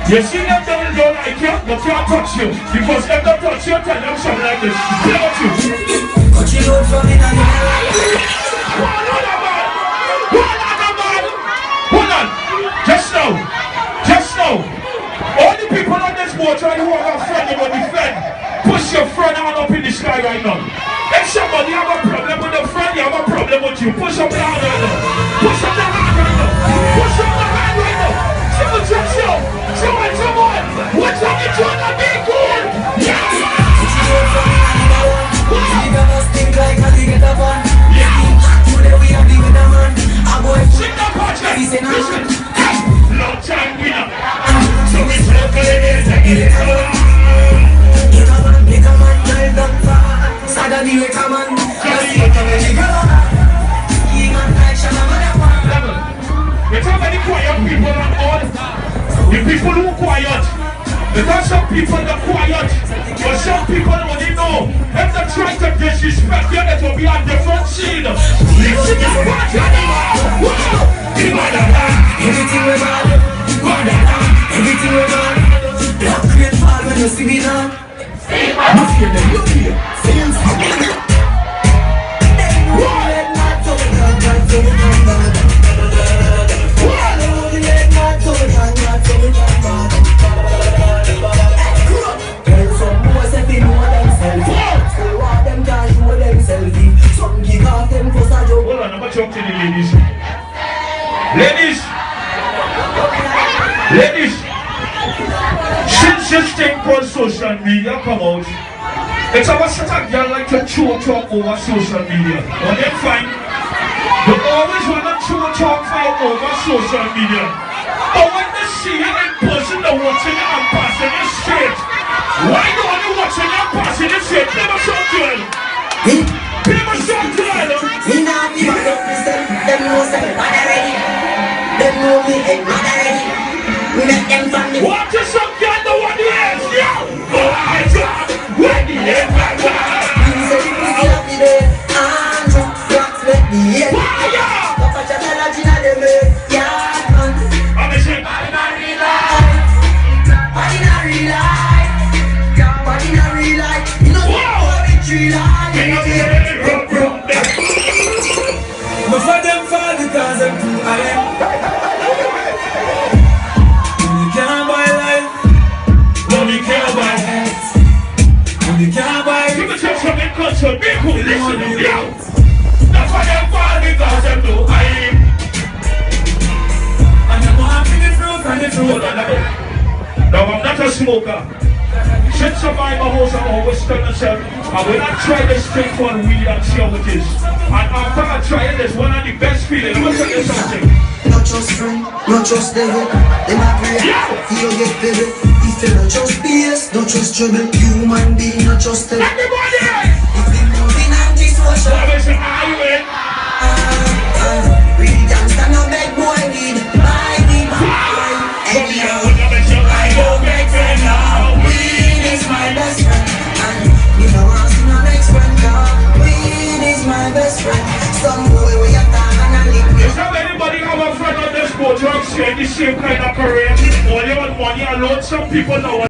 You see them don't like you, but can't touch you. Because if they touch you, tell them something like this. Play with you. But you don't from in and One other man! One other man! Hold on! Just now! Just now! All the people on this boat trying to have a friend you will defend. Push your friend hand up in the sky right now. If somebody have a problem with a friend, you have a problem with you. Push up the hand right now. Push up the hand right now. Push up the hand right now. Just show. Show it, come on. What's up? It's gonna be good. Yeah. but you don't from in and you gonna stink like a big get one. Today we are big with a man. A boy Sing that part, he's in a listen. Long time winner. So we circle it in and get it on. make a man drive down far. Sada the way come on. Just take a way go. He man like Shana Madawan. You tell many quiet people and all. The people who quiet. Because some people are quiet. But some people only know. If they try to disrespect you, it will be a different scene. Listen to what you know. Everything we bad. Everything we bad. Black great fall when you see me now. You hear them, you hear. Hold on, I'm going to talk to the ladies. Ladies! Ladies! Since this thing called social media come out, it's about such a girl like to talk over social media. Well, then fine. You always want to talk over social media. But when they see you in person, they're watching you and passing you straight. Why don't you watching you and passing you straight? Play my song to them. Play my song to them. Me now be my love myself. Them know say mad already. Them know me ain't mad already. We make them from the Watch yourself, girl, the one who is you. Oh, I drop when the end back down. you say the pussy of the day. Andrew, rocks make the head. Fire! But for your knowledge in the make. Yeah, man. I'm a shit. Body not real life. Body not real life. Body not real life. You know what it's real life. Before them fall because I'm too high. You can't buy life. Money can't buy heads. You can't buy People just from the culture, be cool, listen to you. That's why them fall because them too high. and I'm happy the fruit and the fruit. Hold on a minute. Now I'm not a smoker. Since I buy my house, I'm always telling myself, I will not try this thing for weed and see how it is. And after I try it, it's one of the best feelings. I'm going to tell you something. Not just friend, not just devil. They might pray, he'll get better. If you not just BS, not just trouble. Human being, not just devil. Everybody! If we moving anti-social, I will say, are you in? we gangsta no beg boy need. Buy the buy. Anyhow, I go back friend now. Weed is my best friend. And you know I'm see my next friend now. Weed is my best friend. Some boy we a time and a liquid. Is there anybody have a friend on this boat who have shared the same kind of career? Or you want money alone? Some people know.